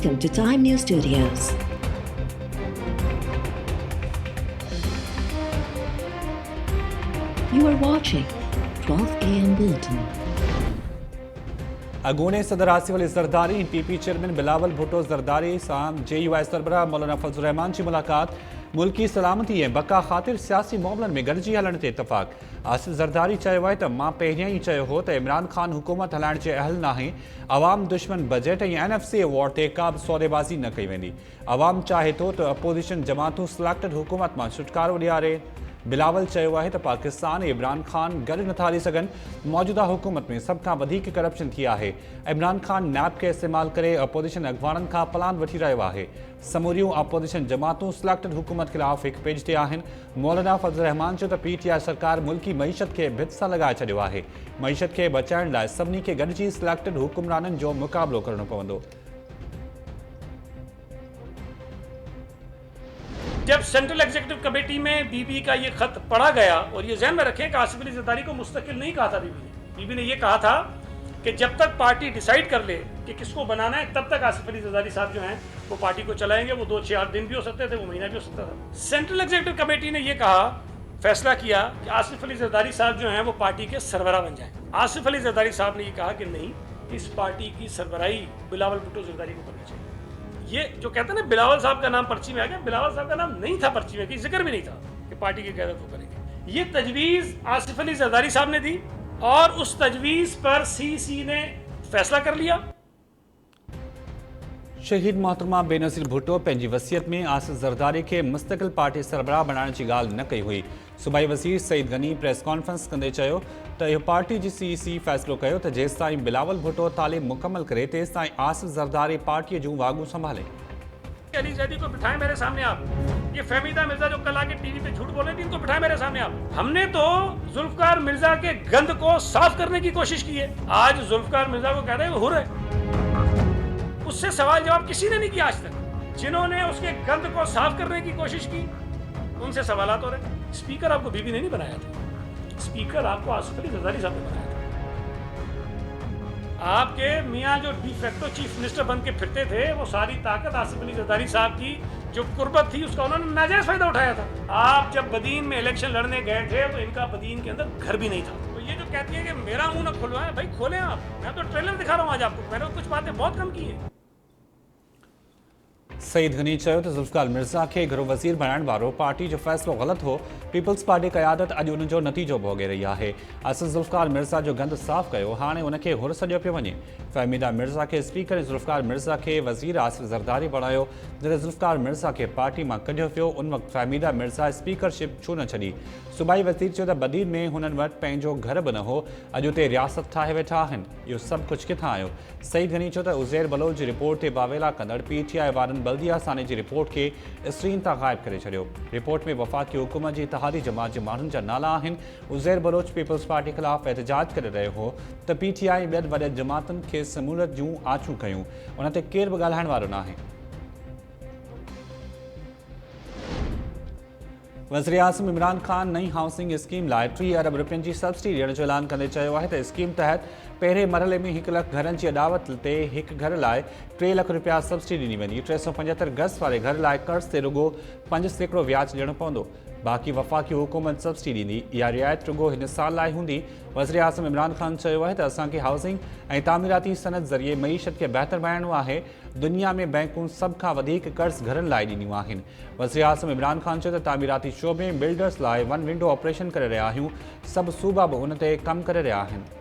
Welcome to Time News Studios. You are watching 12 AM Bulletin. अगूने सदर Asif Ali Zardari PP chairman Bilawal Bhutto Zardari सां JUI सरबराह मौलाना फजल रहमान जी मुलाकात मुल्की सलामती ऐं बका ख़ातिर सियासी मामलनि में गॾिजी हलण ते इतफ़ाक़। आसिफ ज़रदारी चयो आहे त मां पहिरियां ई चयो हो त इमरान ख़ान हुकूमत हलाइण जे अहल नाहे। अवाम दुश्मन बजट ऐं NFC अवॉर्ड ते का बि सौदेबाज़ी न कई वेंदी। अवाम चाहे थो त अपोज़िशन जमातूं सिलेक्टेड हुकूमत मां छुटकारो ॾियारे। बिलावल चयो आहे त पाकिस्तान ऐं इमरान ख़ान गॾु नथा हली सघनि। मौजूदा हुकूमत में सभ खां वधीक करप्शन थी आहे। इमरान ख़ान नैब खे इस्तेमालु करे अपोज़िशन अॻवाननि खां प्लान वठी रहियो आहे। समूरियूं अपोज़िशन जमातूं सिलेक्टेड हुकूमत ख़िलाफ़ हिकु पेज ते आहिनि। मौलाना फजल रहमान चयो त PTI सरकार मुल्की मईशत खे भित सां लॻाए छॾियो आहे। मईशत खे बचाइण लाइ सभिनी खे गॾिजी सिलेक्टेड हुकुमराननि जो मुक़ाबिलो करणो पवंदो। जब सेंट्रल एग्जीक्यूटिव कमेटी में बीबी का ये खत पढ़ा गया, और ये ज़हन में रखें कि आसिफ अली ज़रदारी को मुस्तकिल नहीं कहा था बीबी ने ये कहा था कि जब तक पार्टी डिसाइड कर ले कि किसको बनाना है तब तक आसिफ अली ज़रदारी साहब जो हैं वो पार्टी को चलाएंगे। वो 2-4 दिन भी हो सकते थे, वो महीना भी हो सकता था। सेंट्रल एग्जीक्यूटिव कमेटी ने ये कहा, फैसला किया कि आसिफ अली ज़रदारी साहब जो हैं वो पार्टी के सरबराह बन जाएं। आसिफ अली ज़रदारी साहब ने ये कहा कि नहीं, इस पार्टी की सरबराही बिलावल भुट्टो ज़रदारी को करनी चाहिए। ये जो कहते हैं ना बिलावल साहब का नाम पर्ची में आ गया, बिलावल साहब का नाम नहीं था पर्ची में, कि जिक्र भी नहीं था कि पार्टी की क़यादत वो करेंगे। ये तजवीज़ आसिफ अली ज़रदारी साहब ने दी और उस तजवीज़ पर CC ने फैसला कर लिया। शहीद मोहतरमा बेनज़ीर भुट्टो पंहिंजी वसीयत में आसिफ ज़रदारी खे मुस्तक़िल पार्टी सरबराह बणाइण जी ॻाल्हि न कई हुई। सूबाई वज़ीर सईद गनी प्रेस कॉन्फ्रेंस कंदे चयो त इहो पार्टी जी CC फ़ैसिलो कयो त जेसिताईं बिलावल भुट्टो तालीम मुकमल करे तेसिताईं आसिफ ज़रदारी पार्टीअ जूं वागूं संभाले। अली ज़ैदी को बिठाएं मेरे सामने आप, ये फहमीदा मिर्जा जो कल आके टीवी पे झूठ बोल रही थी, इनको बिठाएं मेरे सामने आप। हमने तो जुल्फ़कार मिर्जा के गंद को साफ करने की कोशिश की है। आज जुल्फ़कार मिर्जा को कह रहे हैं वो हुर है। उससे सवाल जवाब किसी ने नहीं किया आज तक। जिन्होंने उसके गंद को साफ करने की कोशिश की उनसे सवालात हो रहे। स्पीकर आपको बीबी ने नहीं बनाया था, स्पीकर आपको आसिफ अली ज़रदारी साहब ने बनाया था। आपके मियाँ जो डिफेक्टो चीफ मिनिस्टर बन के फिरते थे, वो सारी ताकत आसिफ अली ज़रदारी साहब की जो कुर्बत थी उसका उन्होंने नाजायज़ फायदा उठाया था। आप जब बदीन में इलेक्शन लड़ने गए थे तो इनका बदीन के अंदर घर भी नहीं था। तो ये जो कहती है कि मेरा मुंह न खुलवाएं, भाई खोलें आप। मैं तो ट्रेलर दिखा रहा हूँ आज आपको, मैंने कुछ बातें बहुत कम की हैं। सईद गनी चयो त ज़ुल्फ़कार मिर्ज़ा खे घरो वज़ीर बणाइण वारो पार्टी जो फ़ैसिलो ग़लति हो। पीपल्स पार्टी क़यादत अॼु उन जो नतीजो भोगे रही आहे। असां ज़ुल्फ़कार मिर्ज़ा जो गंद साफ़ कयो, हाणे उनखे हुर सॼो पियो वञे। फ़हमीदा मिर्ज़ा खे स्पीकर ऐं ज़ुल्फ़कार मिर्ज़ा खे वज़ीर आसिफ ज़रदारी बणायो। जॾहिं ज़ुल्फ़कार मिर्ज़ा खे पार्टी मां कढियो वियो उन वक़्तु फ़हमीदा मिर्ज़ा स्पीकरशिप छो न छॾी। सूबाई वज़ीर चयो त बदीन में हुननि वटि पंहिंजो घर बि न हो, अॼु उते रियासत ठाहे वेठा आहिनि। इहो सभु कुझु किथां आयो? सईद गनी चयो त उज़ैर बलोच जी रिपोर्ट ते वावेला कंदड़ PTI वारनि बल्दिया साने जी रिपोर्ट खे स्क्रीन तां ग़ाइब करे छॾियो। रिपोर्ट में वफ़ाक़ी हुकूमत जी इत्तेहादी जमात जे माण्हुनि जा नाला आहिनि। उज़ैर बलोच पीपल्स पार्टी ख़िलाफ़ एहतजाज करे रहियो हो त PTI ॿियनि वॾनि जमातुनि खे समूलियत जूं आछूं कयूं। उन ते केरु बि ॻाल्हाइण वारो न आहे। वज़ीर आज़म इमरान ख़ान नई हाउसिंग स्कीम लाइ 3 अरब रुपयनि जी सब्सिडी ॾियण जो ऐलान कंदे चयो आहे त स्कीम तहत पहिरें मरहले में 1 लख घरनि जी अॾावत ते हिकु घर लाइ 3 लख रुपया सब्सिडी ॾिनी वेंदी। 375 गज़ वारे घर लाइ कर्ज़ ते रुगो 5% व्याज ॾियणो पवंदो। बाक़ी वफ़ाक़ी हुकूमत सब्सिडी ॾींदी। इहा रिआयत रुगो हिन साल लाइ हूंदी। वज़ीर आज़म इमरान ख़ान चयो आहे त असांखे हाउसिंग ऐं तामीराती सनत ज़रिए मईशत खे बहितर बणाइणो आहे। दुनिया में बैंकूं सभ खां वधीक कर्ज़ घरनि लाइ ॾिनियूं आहिनि। वज़ीर आज़म इमरान ख़ान चयो त तामीराती शोबे बिल्डर्स लाइ 1 विंडो ऑपरेशन करे रहिया आहियूं। सभु सूबा बि उन ते कमु करे रहिया आहिनि।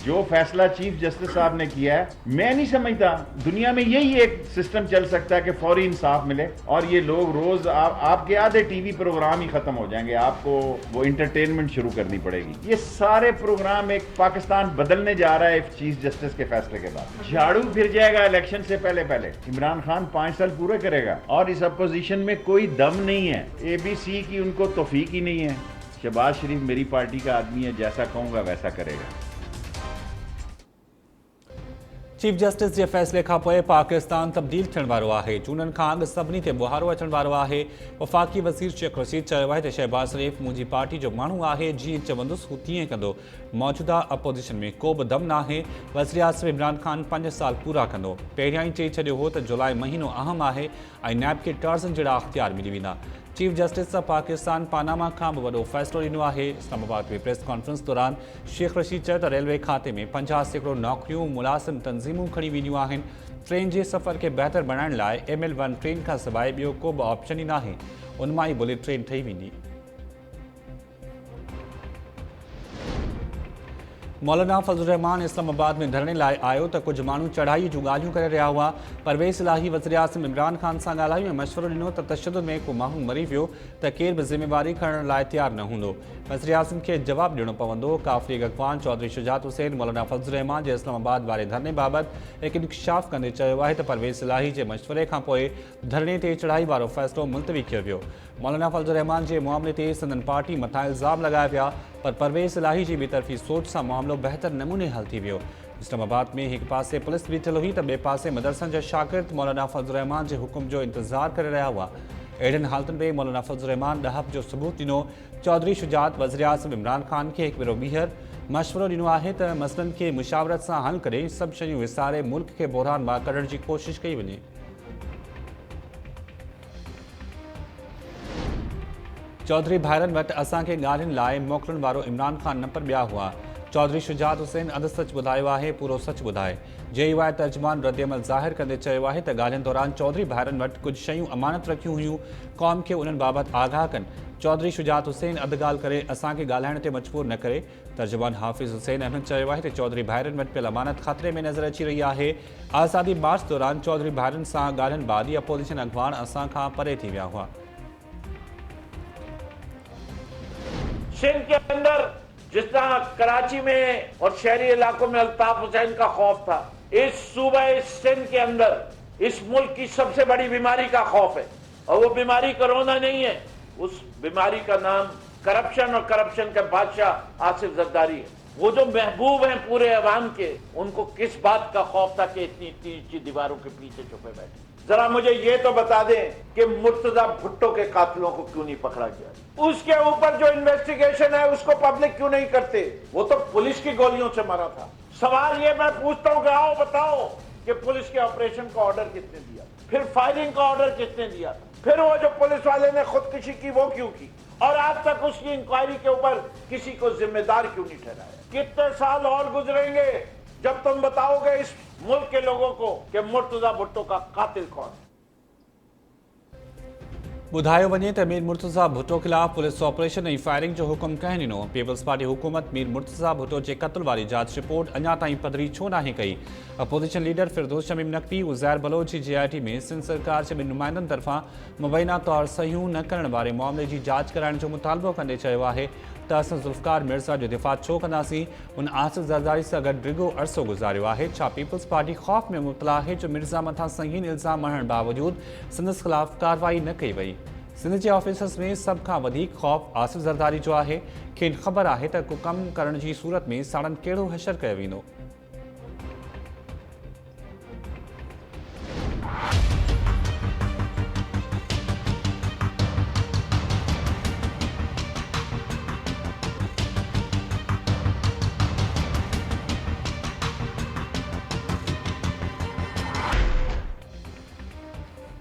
जो फैसला चीफ जस्टिस साहब ने किया है, मैं नहीं समझता दुनिया में यही एक सिस्टम चल सकता है कि फौरी इंसाफ मिले और ये लोग रोज आपके आधे टीवी प्रोग्राम ही खत्म हो जाएंगे, आपको वो इंटरटेनमेंट शुरू करनी पड़ेगी। ये सारे प्रोग्राम एक पाकिस्तान बदलने जा रहा है चीफ जस्टिस के फैसले के बाद। झाड़ू फिर जाएगा इलेक्शन से पहले पहले। इमरान खान 5 साल पूरे करेगा और इस अपोजिशन में कोई दम नहीं है। ABC की उनको तौफीक ही नहीं है। शहबाज शरीफ मेरी पार्टी का आदमी है, जैसा कहूंगा वैसा करेगा। चीफ जस्टिस के फैसले का पोइ पाकिस्तान तब्दील थियण वारो आहे। चूंडनि खां अॻु सभिनी ते बुहारो अचण वारो आहे। वफ़ाक़ी वज़ीर शेख रशीद चयो आहे त शहबाज शरीफ़ मुंहिंजी पार्टी जो माण्हू आहे, जीअं चवंदुसि हू तीअं कंदो। मौजूदा अपोज़िशन में को बि दम नाहे। वज़ीर आज़म इमरान ख़ान 5 साल पूरा कंदो। पहिरियां ई चई छॾियो हो त जुलाई महीनो अहम आहे ऐं नैब खे टर्ज़न जहिड़ा अख़्तियार मिली वेंदा। चीफ जस्टिस सां पाकिस्तान पानामा खां बि वॾो फ़ैसिलो ॾिनो आहे। इस्लामाबाद में प्रेस कॉन्फ्रेंस दौरान शेख रशीद चयो त रेलवे खाते में 50% नौकरियूं मुलाज़िम तंज़ीमूं खणी वेंदियूं आहिनि। ट्रेन जे सफ़र खे बहितर बणाइण लाइ ML1 ट्रेन खां सवाइ ॿियो को बि ऑप्शन ई नाहे। उन मां ई बुलेट ट्रेन ठही वेंदी। मौलाना फज़लुर रहमान इस्लामाबाद में धरणे लाइ आयो त कुझु माण्हू चढ़ाई जूं ॻाल्हियूं करे रहिया हुआ। परवेज़ इलाही वज़ीर आज़म इमरान ख़ान सां ॻाल्हायो ऐं मशवरो ॾिनो त तशद्दुद में को माण्हू मरी वियो त केर बि ज़िम्मेवारी खणण लाइ तयारु न हूंदो। वज़ीर आज़म खे जवाबु ॾियणो पवंदो। काफ़ी अॻवान चौधरी शुजात हुसैन मौलाना फज़लुर रहमान जे इस्लामाबाद वारे धरणे बाबति हिकु इंकशाफ़ कंदे चयो आहे त परवेज़ इलाही जे मशवरे खां पोइ धरणे ते चढ़ाई वारो फ़ैसिलो मुलतवी कयो वियो। मौलाना फज़लुर रहमान जे मामले ते संदन पार्टी मथां इल्ज़ाम लॻाया विया, पर परवेज़ इलाही जी ॿेतरफ़ी सोच सां मामिलो बहितर नमूने हल थी वियो। इस्लामाबाद में हिकु पासे पुलिस बीठल हुई त ॿिए पासे मदरसनि जा शागिर्द मौलाना फज़लुर रहमान जे हुकुम जो इंतज़ारु करे रहिया हुआ। अहिड़नि हालतुनि में मौलाना फज़लुर रहमान ॾहप जो सबूत ॾिनो। चौधरी शुजात वज़ीर आज़म इमरान ख़ान खे हिकु भेरो ॿीहर मशवरो ॾिनो आहे त मसइलनि खे मुशावरत सां हल करे सभु शयूं विसारे मुल्क खे बहिरान मां कढण जी कोशिशि कई वञे। चौधरी भाइरनि वटि असांखे ॻाल्हियुनि लाइ मोकिलण वारो इमरान ख़ान न पर ॿिया हुआ। चौधरी शुजात हुसैन अधु सच ॿुधायो आहे, पूरो सच ॿुधाए। JUI तर्जुमान रद्दअमल ज़ाहिर कंदे चयो आहे त ॻाल्हियुनि दौरान चौधरी भाइरनि वटि कुझु शयूं अमानत रखियूं हुयूं, क़ौम खे उन्हनि बाबति आगाह कनि। चौधरी शुजात हुसैन अधु ॻाल्हि करे असांखे ॻाल्हाइण ते मजबूर न करे। तर्जुमान हाफ़िज़ हुसैन अहमद चयो आहे त चौधरी भाइरनि वटि पियल अमानत ख़तरे में नज़र अची रही आहे। आज़ादी मार्च दौरान चौधरी भाइरनि सां ॻाल्हियुनि बादी अपोज़िशन अॻवान असां खां परे थी विया हुआ। सिंध के अंदर जिस तरह कराची में और शहरी इलाकों में अल्ताफ हुसैन का खौफ था, इस सूबे सिंध के अंदर इस मुल्क की सबसे बड़ी बीमारी का खौफ है। और वो बीमारी कोरोना नहीं है, उस बीमारी का नाम करप्शन और करप्शन के बादशाह आसिफ जरदारी है। वो जो महबूब हैं पूरे अवाम के, उनको किस बात का खौफ था कि इतनी ऊंची दीवारों के पीछे छुपे बैठे। जरा मुझे ये तो बता दें कि मुर्तजा भुट्टो के कातिलों को क्यों नहीं पकड़ा गया? उसके ऊपर जो इन्वेस्टिगेशन है उसको पब्लिक क्यों नहीं करते? वो तो पुलिस की गोलियों से मरा था। सवाल ये मैं पूछता हूँ कि आओ बताओ कि पुलिस के ऑपरेशन का ऑर्डर किसने दिया, फिर फायरिंग का ऑर्डर किसने दिया, फिर वो जो पुलिस वाले ने खुदकुशी की वो क्यों की, और आज तक उसकी इंक्वायरी के ऊपर किसी को जिम्मेदार क्यों नहीं ठहराया? कितने साल और गुजरेंगे जब तुम बताओगे इस मुल्क के लोगों को कि मुर्तजा भुट्टो का कातिल कौन है? ॿुधायो वञे त मीर मुर्तज़ा भुट्टो ख़िलाफ़ पुलिस ऑपरेशन ऐं फायरिंग जो हुकुम कंहिं ॾिनो? पीपल्स पार्टी हुकूमत मीर मुर्तज़ा भुट्टो जे क़त्ल वारी जांच रिपोर्ट अञा ताईं पधरी छो नाहे कई? अपोज़िशन लीडर फिरदौस शमीम नक़वी उज़ैर बलोच जी JIT में सिंध सरकार जे ॿिनि नुमाइंदनि तरफ़ां मुबैना तौर सहियूं न करण वारे मामले जी जांच कराइण जो मुतालबो कंदे चयो आहे त असां ज़ुल्फ़कार मिर्ज़ा जो दिफ़ा छो कंदासीं? उन आसिफ ज़रदारी सां गॾु डिघो अरसो गुज़ारियो आहे। छा पीपल्स पार्टी ख़ौफ़ में मुब्तला आहे जो मिर्ज़ा मथां संगीन इल्ज़ाम हणण बावजूदि संदसि ख़िलाफ़ कार्रवाई न कई वई? सिंध जे ऑफिसर्स में सभ खां वधीक ख़ौफ़ आसिफ ज़रदारी जो आहे। खेनि ख़बर आहे त को कमु करण जी सूरत में साणनि कहिड़ो हशर कयो वेंदो।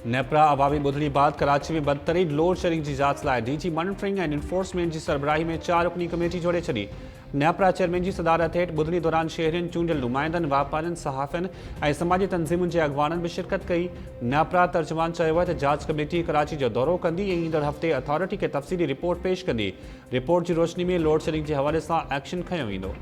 नेपरा अवामी ॿुधणी बाद कराची में बदतरीन लोड शेडिंग की जांच लाइ DG मॉनिटरिंग एंड इन्फोर्समेंट की सरबराही में 4 रुकनी कमेटी जोड़े छॾी। नेपरा चेयरमैन की सदारत हेठि ॿुधणी दौरान शहरियुनि, चूंडियल नुमाइंदनि, वापारियुनि, सहाफ़ियुनि ऐं समाजी तंज़ीमुनि जे अॻवाननि बि शिरकत कई। नेपरा तर्जुमान चयो आहे त जांच कमेटी कराची जो दौरो कंदी ऐं ईंदड़ हफ़्ते अथॉरिटी खे तफ़सीली रिपोर्ट पेश कंदी। रिपोर्ट की रोशनी में लोड शेडिंग के हवाले सां एक्शन खंयो वेंदो।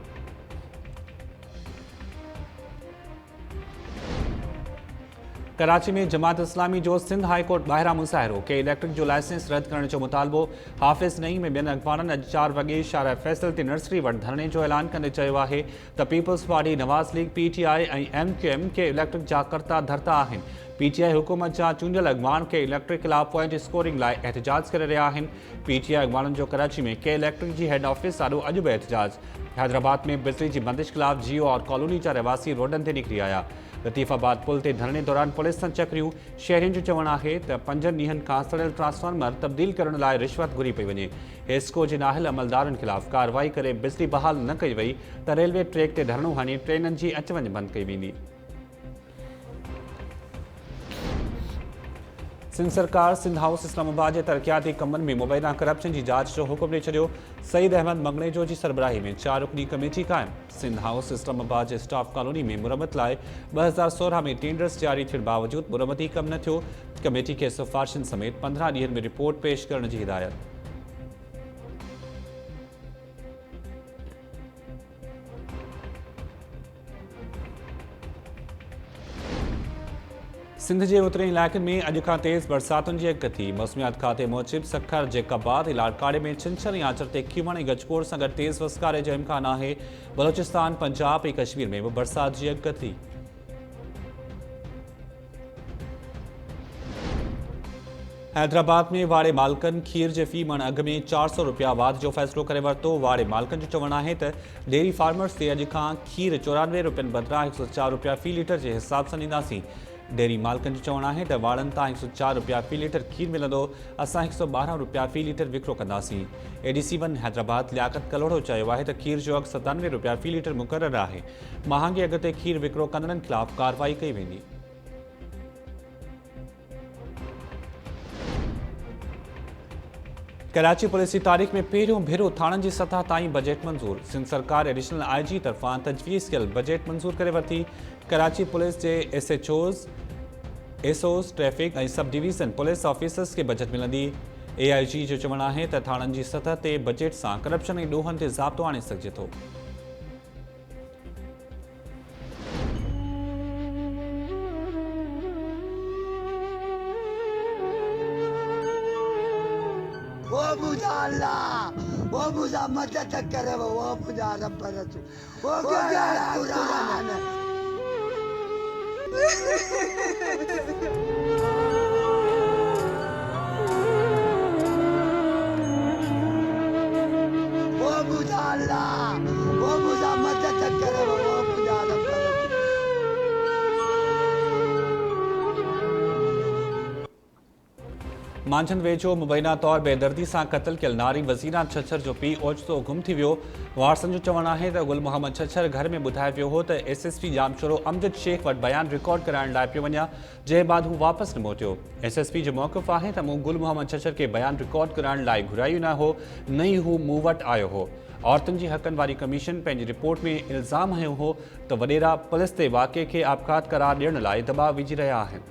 कराची में जमात इस्लामी जो सिंध हाई कोर्ट ॿाहिरां मुज़ाहिरो के इलेक्ट्रिक जो लाइसेंस रद्द करण जो मुतालबो। हाफ़िज़ नईम में ॿियनि अख़बारनि अॼु 4 वॻे शारा फैसल ते नर्सरी वटि धरणे जो ऐलान कंदे चयो आहे त पीपल्स पार्टी, नवाज़ लीग, PTI ऐं MQM के इलेक्ट्रिक जा कर्ता धरता आहिनि। PTI हुकूमत जा चूंडियल अॻवान के इलेक्ट्रिक ख़िलाफ़ पॉइंट स्कोरिंग लाइ एहतजाज करे रहिया आहिनि। PTI अॻवाननि जो कराची में के इलेक्ट्रिक जी हेड ऑफिस साॾो अॼु बि एहतजाज। हैदराबाद में बिजली जी बंदिश ख़िलाफ़ जियो और कॉलोनी जा रहवासी रोडनि ते निकिरी आया। लतीफ़ाबाद पुल ते धरणे दौरान पुलिस सां चकरियूं। शहरियुनि जो चवणु आहे त 5 ॾींहनि खां सड़ियल ट्रांसफार्मर तब्दील करण लाइ रिश्वत घुरी पई वञे। हेस्को जे नाहिल अमलदारनि ख़िलाफ़ कार्रवाई करे बिजली बहाल न कई वई त रेलवे ट्रैक ते धरणो हणी ट्रेननि जी अच वञ बंदि कई वेंदी। सिंध सरकार सिंध हाउस इस्लामाबाद जे तरक़ियाती कमनि में मुबैना करप्शन की जांच जो हुक्म ॾेई छॾियो। सईद अहमद मगनेजो जी सरबराही में 4 रुकनी कमेटी क़ाइम। सिंध हाउस इस्लामाबाद जे स्टाफ कॉलोनी में मुरम्मत लाइ 2016 में टेंडर्स जारी थियण बावजूद मुरम्मती कम न थियो। कमेटी के सिफारिशनि समेत 15 ॾींहनि में रिपोर्ट पेश करण जी हिदायत। सिंध के उतरे इलाक़नि में अॼु खां तेज़ बरसातुनि जी अॻु थी। मौसमियात खाते मूजिब सखर जैकाबाद इलाकाड़े में छंछर ऐं आचर ते खीवण ऐं गजगोड़ सां गॾु तेज़ वसकारे जो इम्कान आहे। बलोचिस्तान, पंजाब ऐं कश्मीर में बि बरसात जी अॻु थी। हैदराबाद में वाड़े मालिकनि खीर जे फी मण अघ में 400 रुपया वाध जो फ़ैसिलो करे वरितो। वाड़े मालिकनि जो चवणु आहे त डेयरी फार्मर्स ते अॼु खां खीर 94 रुपयनि बदिरां 104 रुपया फ़ी लीटर जे हिसाब सां ॾींदासीं। डेयरी मालिकनि जो चवणु आहे त वाड़नि तां 104 रुपया फ़ी लीटर खीर मिलंदो, असां 112 रुपया फ़ी लीटर विकिरो कंदासीं। ADC1 हैदराबाद लियाकत कलोड़ो चयो आहे त खीर जो अघु 97 रुपया फ़ी लीटर मुक़ररु आहे। महांगे अघ ते खीर विकिरो कंदड़नि ख़िलाफ़ कार्रवाई कई वेंदी। कराची पुलिस की तारीख़ में पहिरियों भेरो थाणनि जी सतह ताईं बजट मंज़ूर। सिंध सरकार एडिशनल IG तरफ़ां तजवीज़ कयल बजट मंज़ूर करे वरिती। कराची पुलिस के SHOs, SOs, ट्रैफिक ऐं सब डिवीज़न पुलिस ऑफिसर्स के बजट मिलंदी। AIG जो चवणु आहे त थाणनि जी सतह ते बजट सां करप्शन ऐं ॾोहनि ते ज़ाब्तो आणे सघिजे थो। वो मुझा अल्लाह, वो मुझा मदद करे, वो मुझा रब रसूल, वो क्या कुरान है। वो मुझा अल्लाह, वो मुझा मदद करे, वो मुझा रब रसूल। मांझंदि वेझो मुबैना तौर बेदर्दी सां क़त्ल कयल नारी वज़ीरा छछर जो पीउ ओचितो गुम थी वियो। वारसनि जो चवणु आहे त गुल मोहम्मद छछर घर में ॿुधाए वियो हो त SSP जामशोरो अमजद शेख वटि बयानु रिकॉर्ड कराइण लाइ पियो वञा, जंहिं बाद हू वापसि न मोटियो। SSP जो मौक़िफ़ आहे त मूं गुल मोहम्मद छछर खे बयानु रिकॉर्ड कराइण लाइ घुरायो न हो, न ई हू मूं वटि आयो हो। औरतुनि जी हक़नि वारी कमीशन पंहिंजी रिपोर्ट में इल्ज़ाम हयो हो त वॾेरा पुलिस ते वाक़िए खे आपघात करार ॾियण लाइ दॿाउ विझी रहिया आहिनि।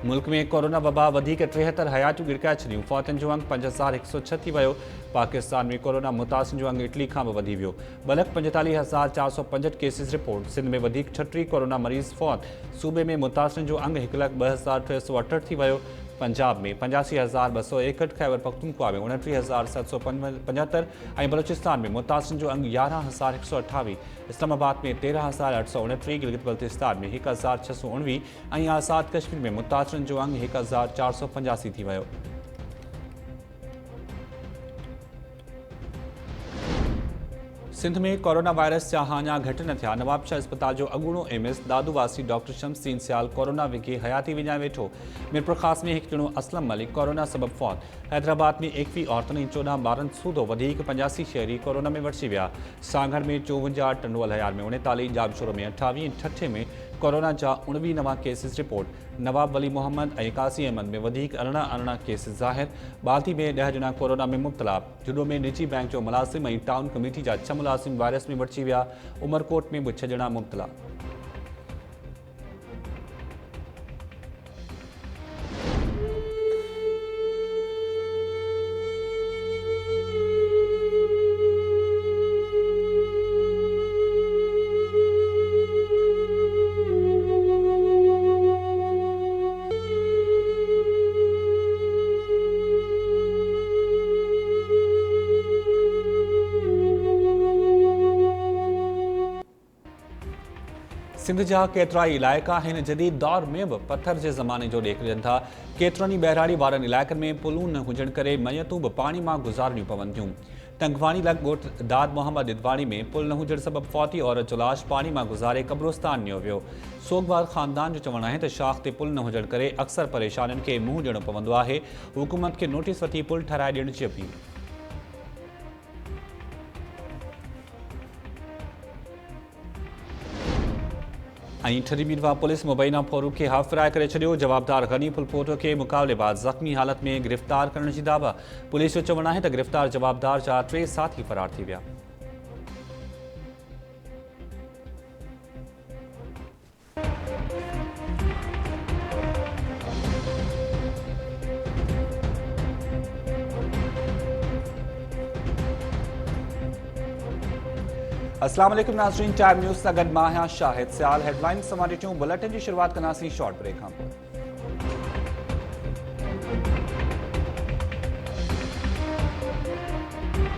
मुल्क में कोरोना वबा वधीक 73 हयातियूं गिरकाए छॾियूं। फ़ौतनि जो अंग 5106 थी वियो। पाकिस्तान में कोरोना मुतासिन जो अंग इटली खां बि वधी वियो। 45,465 केसिस रिपोर्ट। सिंध में वधीक 36 कोरोना मरीज़ फ़ौत। सूबे में मुतासिन जो अंग 1,02,668 थी वियो। पंजाब में 85,261, खैबर पख्तूनख्वा में 29,775 ऐं बलोचिस्तान में मुतासिन जो अंग 11,128, इस्लामाबाद में 13,829, गिलगित बल्तिस्तान में 1,619 ऐं आज़ाद कश्मीर में मुतासिन जो अंग 1,485 थी वियो। सिंध में कोरोना वायरस जा हाञा घटि न थिया। नवाबशाह अस्पताल जो अॻूणो MS दादूवासी डॉक्टर शमसदीन सियाल कोरोना विघे हयाती विञाए वेठो। मिरपुरख़ास में हिकु ॼणो असलम मलिक कोरोना सबब फ़ौत। हैदराबाद में 21 औरतुनि ऐं 14 ॿारनि सूदो वधीक 85 शहरी कोरोना में वरसी विया। सांघर में 54, टंडोल हयार में 39, जामशोरो में 28 ऐं ठठे में कोरोना जा 19 नवां केसिस रिपोर्ट। नवाब वली मोहम्मद ऐं कासी अहमद में वधीक अरिड़हं केसिस ज़ाहिर। बाल्ती में 10 ॼणा कोरोना में मुब्तला। जुडो में निजी बैंक जो मुलाज़िम ऐं टाउन कमेटी जा 6 मुलाज़िम वायरस में वरसी विया। उमरकोट में बि 6 ॼणा मुब्तला। सिंध जा केतिरा ई इलाइक़ा हिन जदीद दौर में बि पथर जे ज़माने जो ॾेख ॾियनि था। केतिरनि ई बहिराड़ी वारनि इलाइक़नि में पुलूं न हुजण करे मयतूं बि पाणी मां गुज़ारणियूं पवनि थियूं। टंगवाणी लग ॻोठ दाद मोहम्मद इदवाणी में पुल न हुजण सबब फौती औरत जो लाश पानी मां गुज़ारे कब्रिस्तान नियो वियो। सोगवार ख़ानदान जो चवणु आहे त शाख ते पुल न हुजण करे अक्सर परेशानियुनि खे मुंहुं ॾियणो पवंदो आहे। हुकूमत खे नोटिस वठी पुल ठाराए ॾियण जी अपील। ठरी मीरवा पुलिस मुबैना फोरूक खे हाफ़िराए करे छॾियो। जवाबदार गनी पुलपोटो खे मुक़ाबलेबाज़ ज़ख़्मी हालत में गिरफ़्तार करण जी दावा। पुलिस जो चवणु आहे त गिरफ़्तार जवाबदार जा 3 साथी फ़रार थी विया। अस्सलाम वालेकुम नाज़रीन, टाइम न्यूज़ सां गॾु मां आहियां शाहिद सियाल। हेडलाइन समाचार बुलेटिन जी शुरुआत कंदासीं शॉर्ट ब्रेक खां पोइ।